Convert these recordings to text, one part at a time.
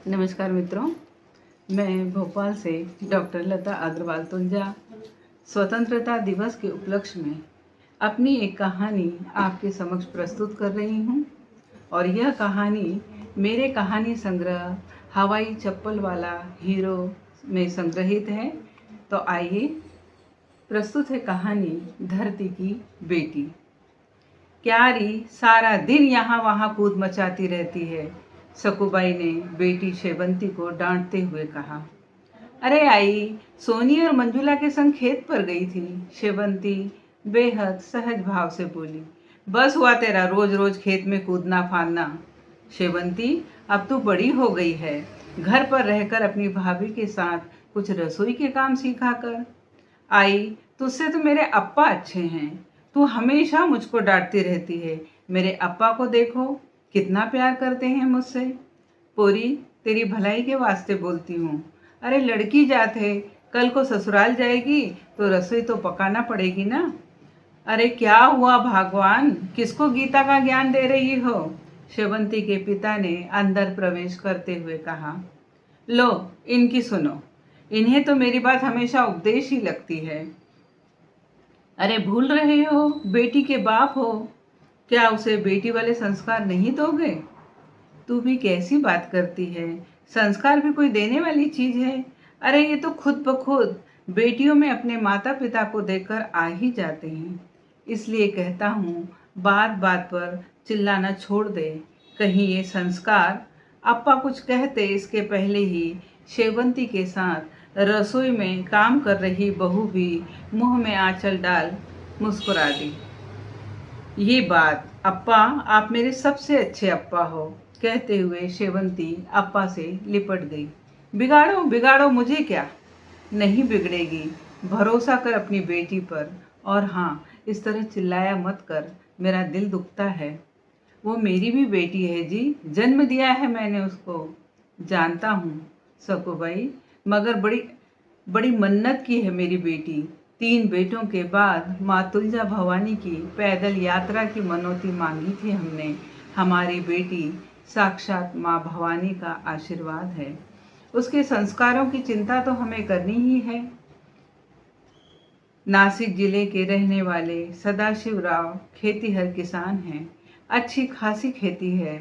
नमस्कार मित्रों, मैं भोपाल से डॉक्टर लता अग्रवाल तुंजा स्वतंत्रता दिवस के उपलक्ष्य में अपनी एक कहानी आपके समक्ष प्रस्तुत कर रही हूँ। और यह कहानी मेरे कहानी संग्रह हवाई चप्पल वाला हीरो में संग्रहित है। तो आइए, प्रस्तुत है कहानी धरती की बेटी। क्यारी सारा दिन यहाँ वहाँ कूद मचाती रहती है, सकुबाई ने बेटी शेवंती को डांटते हुए कहा। अरे आई, सोनी और मंजुला के संग खेत पर गई थी, शेवंती बेहद सहज भाव से बोली। बस हुआ तेरा रोज रोज खेत में कूदना फांदना। शेवंती, अब तू बड़ी हो गई है, घर पर रहकर अपनी भाभी के साथ कुछ रसोई के काम सीखा कर। आई, तुझसे तो मेरे अप्पा अच्छे हैं, तू हमेशा मुझको डांटती रहती है। मेरे अप्पा को देखो, कितना प्यार करते हैं मुझसे। पोरी, तेरी भलाई के वास्ते बोलती हूँ। अरे लड़की जात है, कल को ससुराल जाएगी तो रसोई तो पकाना पड़ेगी ना। अरे क्या हुआ भगवान, किसको गीता का ज्ञान दे रही हो? शेवंती के पिता ने अंदर प्रवेश करते हुए कहा। लो, इनकी सुनो, इन्हें तो मेरी बात हमेशा उपदेश ही लगती है। अरे भूल रहे हो, बेटी के बाप हो, क्या उसे बेटी वाले संस्कार नहीं दोगे? तू भी कैसी बात करती है, संस्कार भी कोई देने वाली चीज है। अरे ये तो खुद ब खुद बेटियों में अपने माता पिता को देखकर आ ही जाते हैं। इसलिए कहता हूँ, बात बात पर चिल्लाना छोड़ दे। कहीं ये संस्कार। अप्पा कुछ कहते इसके पहले ही शेवंती के साथ रसोई में काम कर रही बहू भी मुंह में आंचल डाल मुस्कुरा दी। ये बात अप्पा, आप मेरे सबसे अच्छे अप्पा हो, कहते हुए शेवंती अप्पा से लिपट गई। बिगाड़ो बिगाड़ो, मुझे क्या, नहीं बिगड़ेगी, भरोसा कर अपनी बेटी पर। और हाँ, इस तरह चिल्लाया मत कर, मेरा दिल दुखता है। वो मेरी भी बेटी है जी, जन्म दिया है मैंने उसको। जानता हूँ सकुबाई, मगर बड़ी बड़ी मन्नत की है मेरी बेटी। 3 बेटों के बाद माँ तुलजा भवानी की पैदल यात्रा की मनौती मांगी थी हमने। हमारी बेटी साक्षात माँ भवानी का आशीर्वाद है, उसके संस्कारों की चिंता तो हमें करनी ही है। नासिक जिले के रहने वाले सदाशिव राव खेतीहर किसान हैं। अच्छी खासी खेती है।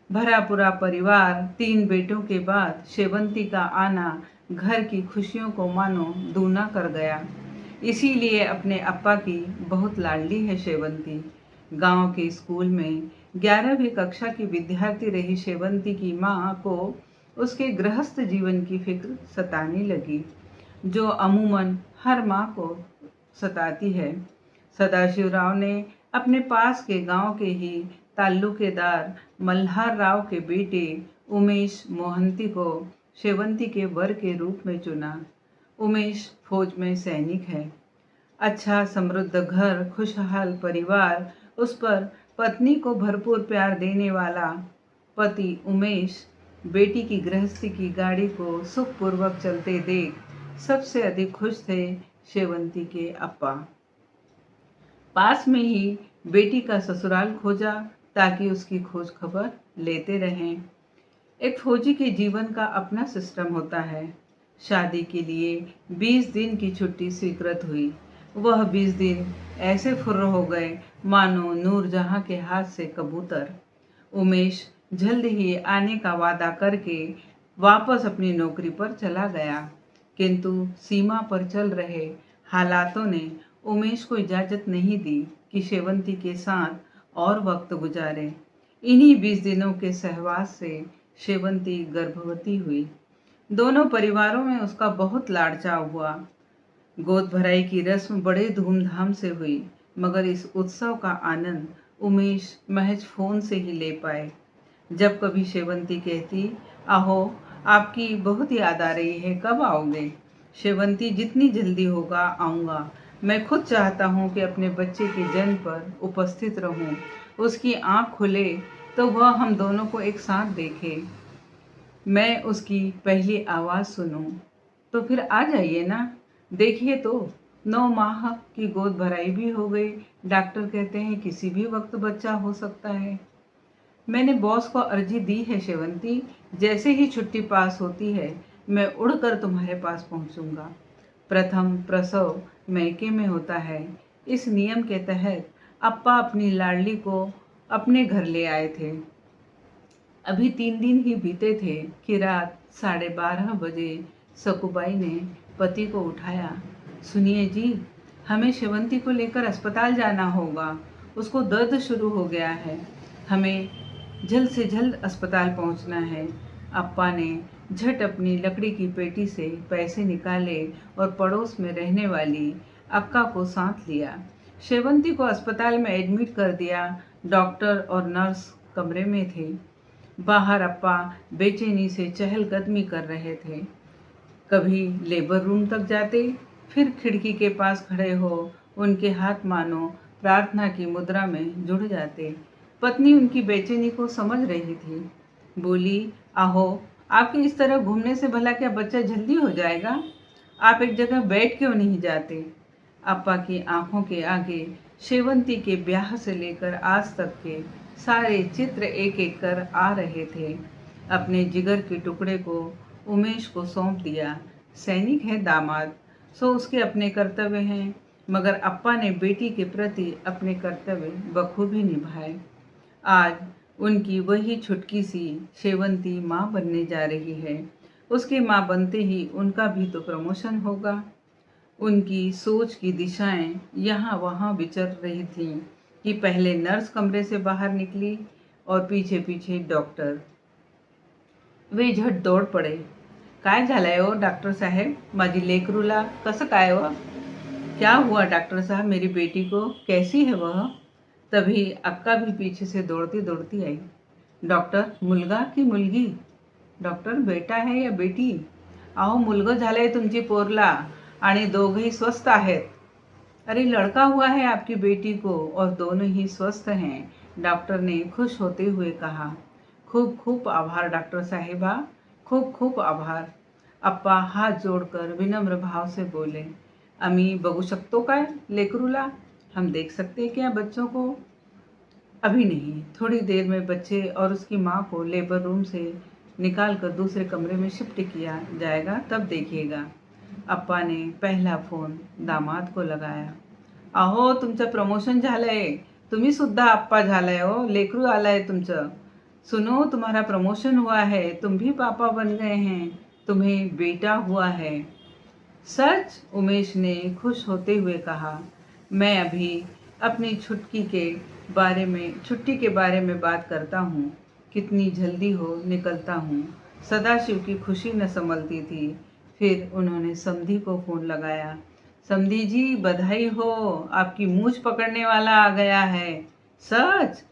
भरा पूरा परिवार, 3 बेटों के बाद शेवंती का आना घर की खुशियों को मानो दूना कर गया। इसीलिए अपने अप्पा की बहुत लाडली है शेवंती। गांव के स्कूल में 11वीं कक्षा की विद्यार्थी रही शेवंती की माँ को उसके गृहस्थ जीवन की फिक्र सताने लगी, जो अमूमन हर माँ को सताती है। सदाशिवराव ने अपने पास के गांव के ही ताल्लुकेदार मल्हार राव के बेटे उमेश मोहंती को शेवंती के वर के रूप में चुना। उमेश फौज में सैनिक है। अच्छा समृद्ध घर, खुशहाल परिवार, उस पर पत्नी को भरपूर प्यार देने वाला पति उमेश बेटी की गृहस्थी की गाड़ी को सुखपूर्वक चलते देख सबसे अधिक खुश थे शेवंती के अप्पा। पास में ही बेटी का ससुराल खोजा ताकि उसकी खोज खबर लेते रहें। एक फौजी के जीवन का अपना सिस्टम होता है। शादी के लिए 20 दिन की छुट्टी स्वीकृत हुई। वह 20 दिन ऐसे फुर्र हो गए मानो नूरजहां के हाथ से कबूतर। उमेश जल्द ही आने का वादा करके वापस अपनी नौकरी पर चला गया, किंतु सीमा पर चल रहे हालातों ने उमेश को इजाज़त नहीं दी कि शेवंती के साथ और वक्त गुजारे। इन्हीं 20 दिनों के सहवास से शेवंती गर्भवती हुई। दोनों परिवारों में उसका बहुत लाड़चाव हुआ। गोद भराई की रस्म बड़े धूमधाम से हुई, मगर इस उत्सव का आनंद उमेश महज फोन से ही ले पाए। जब कभी शेवंती कहती, आहो, आपकी बहुत याद आ रही है, कब आओगे? शेवंती, जितनी जल्दी होगा आऊँगा। मैं खुद चाहता हूँ कि अपने बच्चे के जन्म पर उपस्थित रहूँ। उसकी आँख खुले तो वह हम दोनों को एक साथ देखे, मैं उसकी पहली आवाज़ सुनूं। तो फिर आ जाइए ना, देखिए तो 9 माह की गोद भराई भी हो गई। डॉक्टर कहते हैं किसी भी वक्त बच्चा हो सकता है। मैंने बॉस को अर्जी दी है शेवंती, जैसे ही छुट्टी पास होती है मैं उड़कर तुम्हारे पास पहुंचूंगा। प्रथम प्रसव मैके में होता है। इस नियम के तहत अप्पा अपनी लाडली को अपने घर ले आए थे। अभी 3 दिन ही बीते थे कि रात 12:30 बजे सकुबाई ने पति को उठाया। सुनिए जी, हमें शेवंती को लेकर अस्पताल जाना होगा। उसको दर्द शुरू हो गया है। हमें जल्द से जल्द अस्पताल पहुंचना है। अप्पा ने झट अपनी लकड़ी की पेटी से पैसे निकाले और पड़ोस में रहने वाली अक्का को साथ लिया। शेवंती को अस्पताल में एडमिट कर दिया। डॉक्टर और नर्स कमरे में थे। बाहर अप्पा बेचैनी से चहलकदमी कर रहे थे। कभी लेबर रूम तक जाते, फिर खिड़की के पास खड़े हो उनके हाथ मानो प्रार्थना की मुद्रा में जुड़ जाते। पत्नी उनकी बेचैनी को समझ रही थी। बोली, आहो, आपके इस तरह घूमने से भला क्या बच्चा जल्दी हो जाएगा? आप एक जगह बैठ क्यों नहीं जाते? अप्पा की आंखों के आगे शेवंती के ब्याह से लेकर आज तक के सारे चित्र एक एक कर आ रहे थे। अपने जिगर के टुकड़े को उमेश को सौंप दिया। सैनिक है दामाद, सो उसके अपने कर्तव्य हैं, मगर अप्पा ने बेटी के प्रति अपने कर्तव्य बखूबी निभाए। आज उनकी वही छुटकी सी शेवंती माँ बनने जा रही है। उसके माँ बनते ही उनका भी तो प्रमोशन होगा। उनकी सोच की दिशाएं यहाँ वहाँ विचर रही थीं कि पहले नर्स कमरे से बाहर निकली और पीछे पीछे डॉक्टर। वे झट दौड़ पड़े। काय झालंय हो डॉक्टर साहेब? माझी लेकरूला कसं काय हो? क्या हुआ डॉक्टर साहब, मेरी बेटी को? कैसी है वह? तभी अक्का भी पीछे से दौड़ती दौड़ती आई। डॉक्टर, मुलगा की मुलगी? डॉक्टर, बेटा है या बेटी? अहो, मुलगं झालंय तुमची पोरला आणि दोघंही स्वस्थ आहेत। अरे, लड़का हुआ है आपकी बेटी को और दोनों ही स्वस्थ हैं, डॉक्टर ने खुश होते हुए कहा। खूप खूप आभार डॉक्टर साहिबा, खूप खूप आभार। अप्पा हात जोड़कर विनम्र भाव से बोले। अमी बघू शकतो काय लेकरूला? हम देख सकते हैं क्या बच्चों को? अभी नहीं, थोड़ी देर में बच्चे और उसकी माँ को लेबर रूम से निकाल कर दूसरे कमरे में शिफ्ट किया जाएगा, तब देखिएगा। अप्पा ने पहला फोन दामाद को लगाया। अहो, तुमचं प्रमोशन झालंय, तुम्ही सुद्धा अप्पा झालाय हो, लेकरू आलाय तुमचं। सुनो, तुम्हारा प्रमोशन हुआ है, तुम भी पापा बन गए हैं, तुम्हें बेटा हुआ है। सच? उमेश ने खुश होते हुए कहा। मैं अभी अपनी छुट्टी के बारे में बात करता हूँ। कितनी जल्दी हो निकलता हूँ। सदाशिव की खुशी न संभलती थी। फिर उन्होंने समधी को फोन लगाया। समधी जी, बधाई हो, आपकी मूछ पकड़ने वाला आ गया है। सच?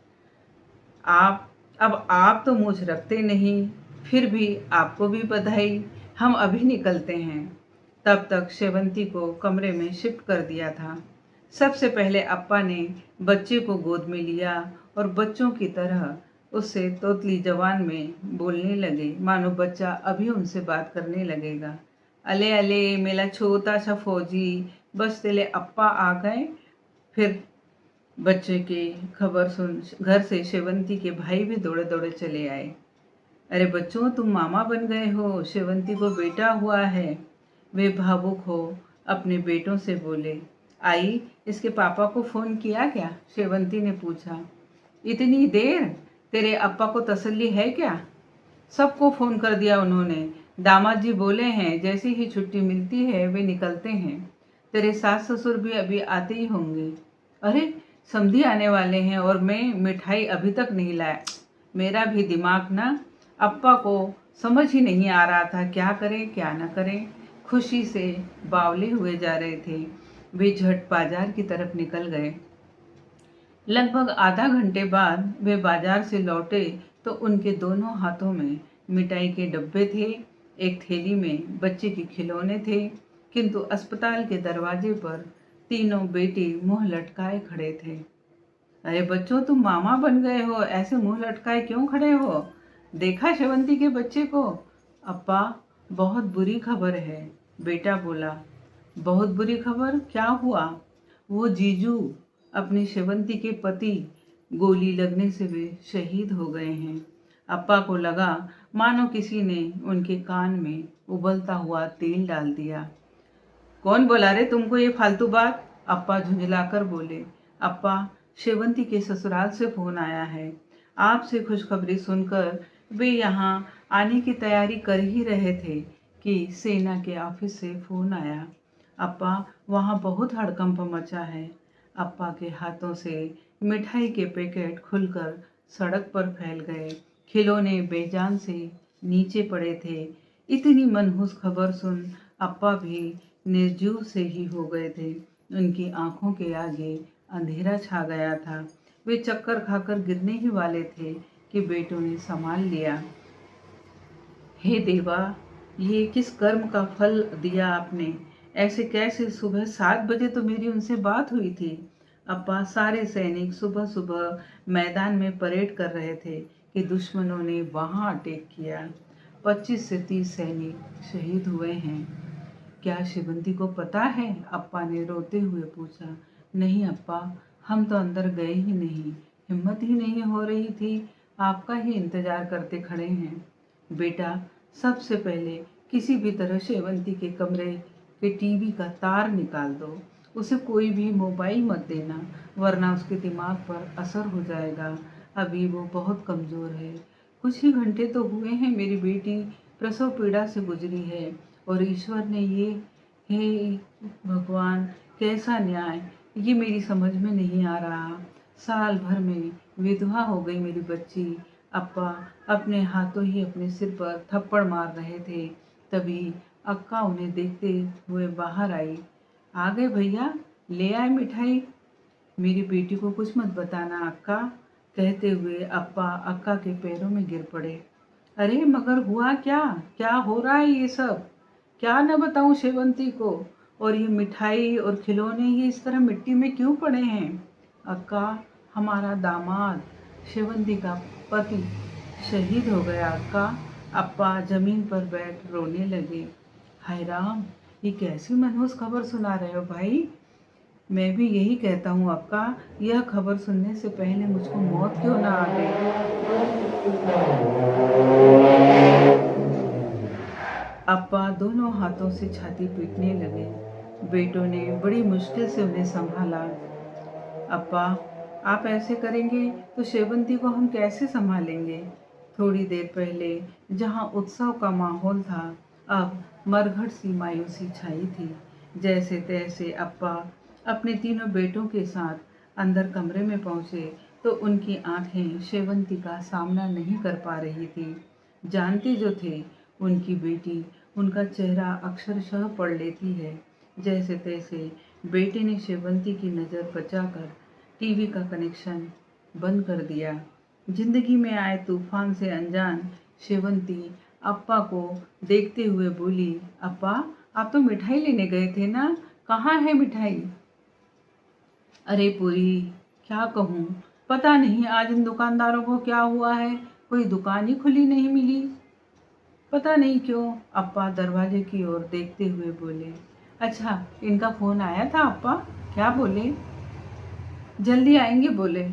आप तो मूछ रखते नहीं, फिर भी आपको भी बधाई। हम अभी निकलते हैं। तब तक शेवंती को कमरे में शिफ्ट कर दिया था। सबसे पहले अप्पा ने बच्चे को गोद में लिया और बच्चों की तरह उससे तोतली जबान में बोलने लगे, मानो बच्चा अभी उनसे बात करने लगेगा। अले अले मेरा छोटा सा फौजी, बस तेरे अप्पा आ गए। फिर बच्चे की खबर सुन घर से शेवंती के भाई भी दौड़े दौड़े चले आए। अरे बच्चों, तुम मामा बन गए हो, शेवंती को बेटा हुआ है। वे भावुक हो अपने बेटों से बोले। आई, इसके पापा को फोन किया क्या? शेवंती ने पूछा। इतनी देर? तेरे अप्पा को तसल्ली है क्या? सबको फोन कर दिया उन्होंने। दामाद जी बोले हैं जैसे ही छुट्टी मिलती है वे निकलते हैं। तेरे सास ससुर भी अभी आते ही होंगे। अरे, समधी आने वाले हैं और मैं मिठाई अभी तक नहीं लाया। मेरा भी दिमाग ना अप्पा को समझ ही नहीं आ रहा था, क्या करें क्या ना करें। खुशी से बावले हुए जा रहे थे। वे झट बाजार की तरफ निकल गए। लगभग आधा घंटे बाद वे बाजार से लौटे तो उनके दोनों हाथों में मिठाई के डब्बे थे। एक थैली में बच्चे के खिलौने थे, किंतु अस्पताल के दरवाजे पर तीनों बेटे मुंह लटकाए खड़े थे। अरे बच्चों, तुम मामा बन गए हो, ऐसे मुंह लटकाए क्यों खड़े हो? देखा शेवंती के बच्चे को? अप्पा, बहुत बुरी खबर है, बेटा बोला। बहुत बुरी खबर? क्या हुआ? वो जीजू, अपनी शेवंती के पति, गोली लगने से वे शहीद हो गए हैं। अप्पा को लगा मानो किसी ने उनके कान में उबलता हुआ तेल डाल दिया। कौन बोला रे तुमको ये फालतू बात? अप्पा झुंझलाकर बोले। अप्पा, शेवंती के ससुराल से फोन आया है। आपसे खुशखबरी सुनकर वे यहाँ आने की तैयारी कर ही रहे थे कि सेना के ऑफिस से फोन आया। अप्पा, वहाँ बहुत हड़कंप मचा है। अप्पा के हाथों से मिठाई के पैकेट खुलकर सड़क पर फैल गए। खिलौने बेजान से नीचे पड़े थे। इतनी मनहूस खबर सुन अप्पा भी निर्जीव से ही हो गए थे। उनकी आंखों के आगे अंधेरा छा गया था। वे चक्कर खाकर गिरने ही वाले थे कि बेटों ने संभाल लिया। हे देवा, ये किस कर्म का फल दिया आपने? ऐसे कैसे? सुबह 7 बजे तो मेरी उनसे बात हुई थी। अप्पा, सारे सैनिक सुबह सुबह मैदान में परेड कर रहे थे कि दुश्मनों ने वहां अटैक किया। 25 से 30 सैनिक शहीद हुए हैं। क्या शेवंती को पता है? अप्पा ने रोते हुए पूछा। नहीं अप्पा, हम तो अंदर गए ही नहीं, हिम्मत ही नहीं हो रही थी। आपका ही इंतजार करते खड़े हैं। बेटा, सबसे पहले किसी भी तरह शेवंती के कमरे के टीवी का तार निकाल दो। उसे कोई भी मोबाइल मत देना, वरना उसके दिमाग पर असर हो जाएगा। अभी वो बहुत कमज़ोर है। कुछ ही घंटे तो हुए हैं मेरी बेटी प्रसव पीड़ा से गुजरी है, और ईश्वर ने ये, हे भगवान, कैसा न्याय! ये मेरी समझ में नहीं आ रहा। साल भर में विधवा हो गई मेरी बच्ची। अप्पा अपने हाथों ही अपने सिर पर थप्पड़ मार रहे थे। तभी अक्का उन्हें देखते हुए बाहर आई। आ गए भैया, ले आए मिठाई। मेरी बेटी को कुछ मत बताना अक्का, कहते हुए अप्पा अक्का के पैरों में गिर पड़े। अरे मगर हुआ क्या? क्या हो रहा है ये सब? क्या न बताऊं शेवंती को? और ये मिठाई और खिलौने ये इस तरह मिट्टी में क्यों पड़े हैं? अक्का, हमारा दामाद शेवंती का पति शहीद हो गया अक्का। अप्पा जमीन पर बैठ रोने लगे। हाय राम, ये कैसी मनहूस खबर सुना रहे हो भाई? मैं भी यही कहता हूँ अक्का, यह खबर सुनने से पहले मुझको मौत क्यों ना आ गई। अप्पा दोनों हाथों से छाती पीटने लगे। बेटों ने बड़ी मुश्किल से उन्हें संभाला। अप्पा, आप ऐसे करेंगे तो शेवंती को हम कैसे संभालेंगे? थोड़ी देर पहले जहाँ उत्सव का माहौल था, अब मरघट सी मायूसी छाई थी। जैसे तैसे अप्पा अपने तीनों बेटों के साथ अंदर कमरे में पहुंचे तो उनकी आंखें शेवंती का सामना नहीं कर पा रही थी। जानते जो थे उनकी बेटी उनका चेहरा अक्षरशः पढ़ लेती है। जैसे तैसे बेटे ने शेवंती की नज़र बचाकर टीवी का कनेक्शन बंद कर दिया। जिंदगी में आए तूफान से अनजान शेवंती अप्पा को देखते हुए बोली, अप्पा, आप तो मिठाई लेने गए थे ना? कहाँ है मिठाई? अरे पूरी, क्या कहूँ, पता नहीं आज इन दुकानदारों को क्या हुआ है, कोई दुकान ही खुली नहीं मिली। पता नहीं क्यों, अप्पा दरवाजे की ओर देखते हुए बोले। अच्छा, इनका फोन आया था अप्पा? क्या बोले? जल्दी आएंगे बोले।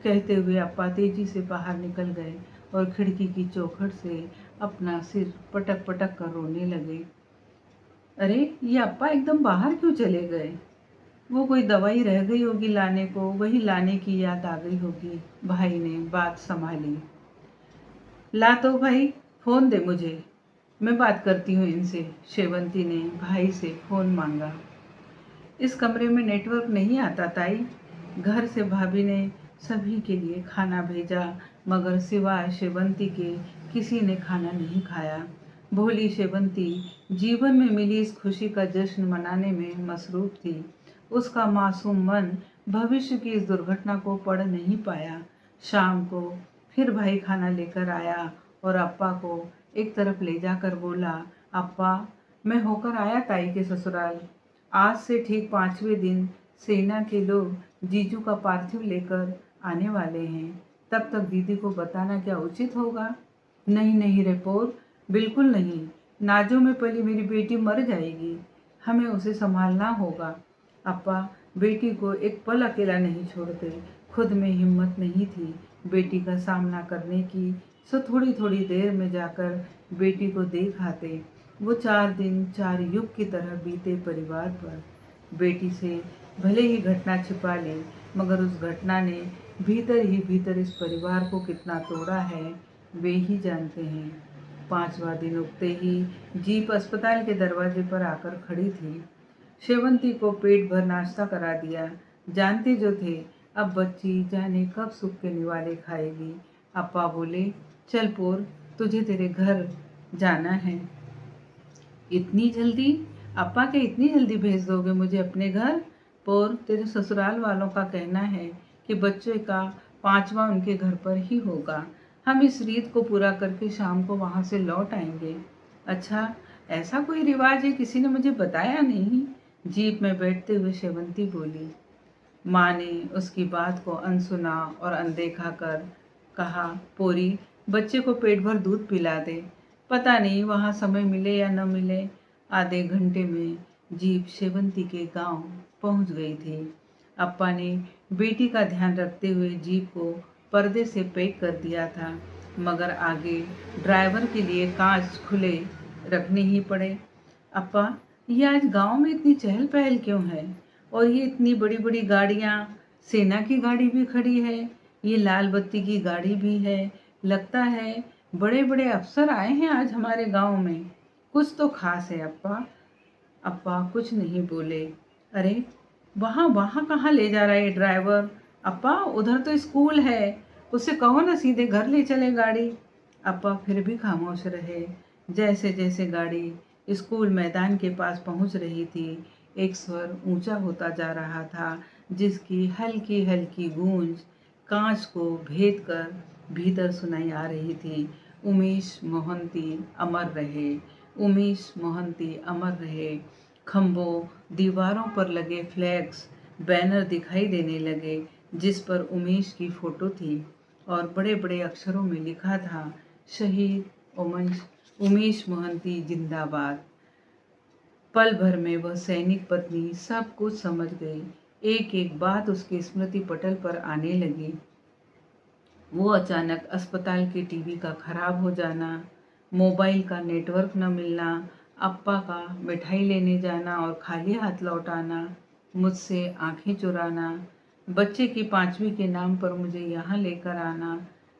कहते हुए अप्पा तेजी से बाहर निकल गए और खिड़की की चौखट से अपना सिर पटक पटक कर रोने लगे। अरे, ये अप्पा एकदम बाहर क्यों चले गए? वो कोई दवाई रह गई होगी लाने को, वही लाने की याद आ गई होगी। भाई ने बात संभाली। ला तो भाई, फोन दे मुझे, मैं बात करती हूँ इनसे। शेवंती ने भाई से फोन मांगा। इस कमरे में नेटवर्क नहीं आता ताई। घर से भाभी ने सभी के लिए खाना भेजा, मगर सिवाय शेवंती के किसी ने खाना नहीं खाया। भोली शेवंती जीवन में मिली इस खुशी का जश्न मनाने में मसरूफ थी। उसका मासूम मन भविष्य की इस दुर्घटना को पढ़ नहीं पाया। शाम को फिर भाई खाना लेकर आया और अप्पा को एक तरफ ले जाकर बोला, अप्पा, मैं होकर आया ताई के ससुराल। आज से ठीक 5वें दिन सेना के लोग जीजू का पार्थिव लेकर आने वाले हैं। तब तक दीदी को बताना क्या उचित होगा? नहीं नहीं रिपोर्ट, बिल्कुल नहीं। नाजों में पली मेरी बेटी मर जाएगी, हमें उसे संभालना होगा। अप्पा बेटी को एक पल अकेला नहीं छोड़ते, खुद में हिम्मत नहीं थी बेटी का सामना करने की, सो थोड़ी थोड़ी देर में जाकर बेटी को देख आते। वो 4 दिन 4 युग की तरह बीते परिवार पर। बेटी से भले ही घटना छिपा ली, मगर उस घटना ने भीतर ही भीतर इस परिवार को कितना तोड़ा है, वे ही जानते हैं। 5वां दिन उगते ही जीप अस्पताल के दरवाजे पर आकर खड़ी थी। शेवंती को पेट भर नाश्ता करा दिया। जानते जो थे अब बच्ची जाने कब सुख के निवाले खाएगी। अप्पा बोले, चल पोर, तुझे तेरे घर जाना है। इतनी जल्दी? अप्पा के इतनी जल्दी भेज दोगे मुझे अपने घर? पोर, तेरे ससुराल वालों का कहना है कि बच्चे का 5वां उनके घर पर ही होगा। हम इस रीत को पूरा करके शाम को वहाँ से लौट आएंगे। अच्छा, ऐसा कोई रिवाज है? किसी ने मुझे बताया नहीं। जीप में बैठते हुए शेवंती बोली। माँ ने उसकी बात को अनसुना और अनदेखा कर कहा, पोरी, बच्चे को पेट भर दूध पिला दे। पता नहीं वहाँ समय मिले या न मिले। आधे घंटे में जीप शेवंती के गांव पहुँच गई थी। अप्पा ने बेटी का ध्यान रखते हुए जीप को पर्दे से पैक कर दिया था, मगर आगे ड्राइवर के लिए कांच खुले रखने ही पड़े। अप्पा, ये आज गांव में इतनी चहल पहल क्यों है? और ये इतनी बड़ी बड़ी गाड़ियाँ, सेना की गाड़ी भी खड़ी है, ये लाल बत्ती की गाड़ी भी है। लगता है बड़े बड़े अफसर आए हैं आज हमारे गांव में। कुछ तो खास है अप्पा। अप्पा कुछ नहीं बोले। अरे, वहाँ वहाँ कहाँ ले जा रहा है ड्राइवर? अप्पा, उधर तो स्कूल है, उससे कहो ना सीधे घर ले चले गाड़ी। अप्पा फिर भी खामोश रहे। जैसे जैसे गाड़ी स्कूल मैदान के पास पहुंच रही थी, एक स्वर ऊंचा होता जा रहा था, जिसकी हल्की हल्की गूंज कांच को भेद कर भीतर सुनाई आ रही थी। उमेश मोहंती अमर रहे, उमेश मोहंती अमर रहे। खंभों दीवारों पर लगे फ्लैग्स बैनर दिखाई देने लगे, जिस पर उमेश की फोटो थी और बड़े बड़े अक्षरों में लिखा था, शहीद उमेश मोहंती जिंदाबाद। पल भर में वह सैनिक पत्नी सब कुछ समझ गई। एक एक बात उसके स्मृति पटल पर आने लगी। वो अचानक अस्पताल के टीवी का खराब हो जाना, मोबाइल का नेटवर्क न मिलना, अप्पा का मिठाई लेने जाना और खाली हाथ लौट आना, मुझसे आंखें चुराना, बच्चे की 5वीं के नाम पर मुझे यहाँ लेकर आना।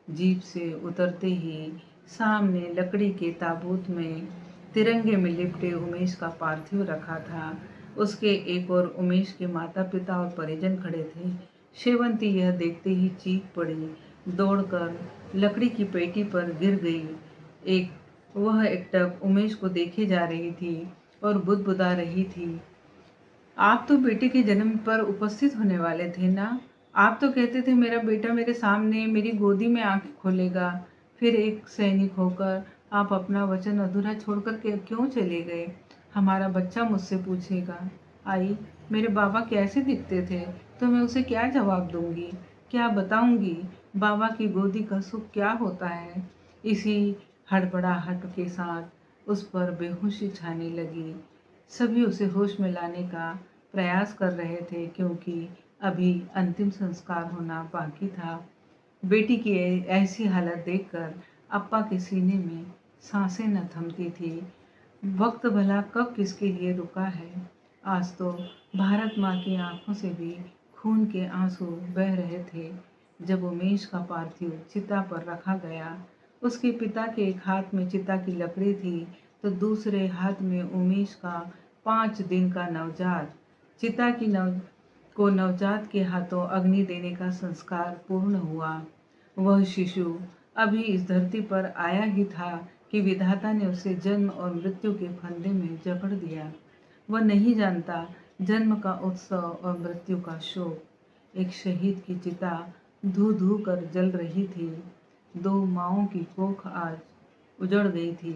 जीप से उतरते ही सामने लकड़ी के ताबूत में तिरंगे में लिपटे उमेश का पार्थिव रखा था। उसके एक और उमेश के माता पिता और परिजन खड़े थे। शेवंती यह देखते ही चीख पड़ी, दौड़कर लकड़ी की पेटी पर गिर गई। वह एकटक उमेश को देखे जा रही थी और बुदबुदा रही थी, आप तो बेटे के जन्म पर उपस्थित होने वाले थे ना? आप तो कहते थे मेरा बेटा मेरे सामने मेरी गोदी में आंखें खोलेगा। फिर एक सैनिक होकर आप अपना वचन अधूरा छोड़कर क्यों चले गए? हमारा बच्चा मुझसे पूछेगा, आई, मेरे बाबा कैसे दिखते थे? तो मैं उसे क्या जवाब दूंगी? क्या बताऊंगी? बाबा की गोदी का सुख क्या होता है? इसी हड़बड़ाहट के साथ उस पर बेहोशी छाने लगी। सभी उसे होश में लाने का प्रयास कर रहे थे, क्योंकि अभी अंतिम संस्कार होना बाकी था। बेटी की ऐसी हालत देखकर अप्पा के सीने में सांसें न थमती थी। वक्त भला कब किसके लिए रुका है? आज तो भारत माँ की आंखों से भी खून के आंसू बह रहे थे। जब उमेश का पार्थिव चिता पर रखा गया, उसके पिता के एक हाथ में चिता की लकड़ी थी, तो दूसरे हाथ में उमेश का 5 दिन का नवजात। चिता की नवजात के हाथों अग्नि देने का संस्कार पूर्ण हुआ। वह शिशु अभी इस धरती पर आया ही था कि विधाता ने उसे जन्म और मृत्यु के फंदे में जकड़ दिया। वह नहीं जानता जन्म का उत्सव और मृत्यु का शोक। एक शहीद की चिता धू धू कर जल रही थी। 2 माओं की कोख आज उजड़ गई थी।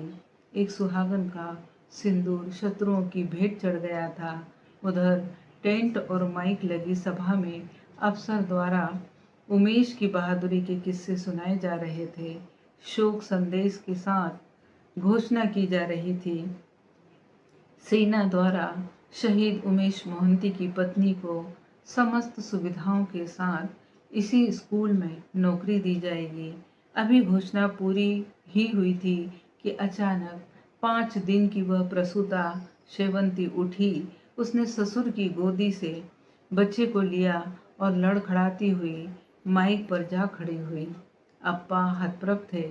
एक सुहागन का सिंदूर शत्रुओं की भेंट चढ़ गया था। उधर टेंट और माइक लगी सभा में अफसर द्वारा उमेश की बहादुरी के किस्से सुनाए जा रहे थे। शोक संदेश के साथ घोषणा की जा रही थी, सेना द्वारा शहीद उमेश मोहंती की पत्नी को समस्त सुविधाओं के साथ इसी स्कूल में नौकरी दी जाएगी। अभी घोषणा पूरी ही हुई थी कि अचानक 5 दिन की वह प्रसूता शेवंती उठी। उसने ससुर की गोदी से बच्चे को लिया और लड़खड़ाती हुई माइक पर जा खड़ी हुई। अप्पा हतप्रभ थे।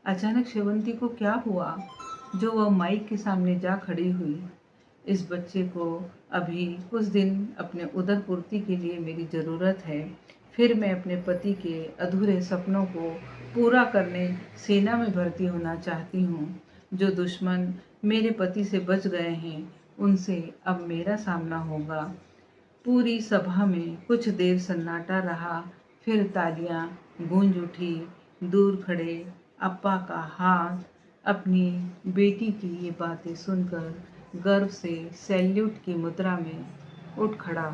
अचानक शेवंती को क्या हुआ जो वह माइक के सामने जा खड़ी हुई। इस बच्चे को अभी कुछ दिन अपने उदर पूर्ति के लिए मेरी ज़रूरत है। फिर मैं अपने पति के अधूरे सपनों को पूरा करने सेना में भर्ती होना चाहती हूँ। जो दुश्मन मेरे पति से बच गए हैं उनसे अब मेरा सामना होगा। पूरी सभा में कुछ देर सन्नाटा रहा, फिर तालियां गूंज उठी। दूर खड़े अप्पा का हाथ अपनी बेटी की ये बातें सुनकर गर्व से सैल्यूट की मुद्रा में उठ खड़ा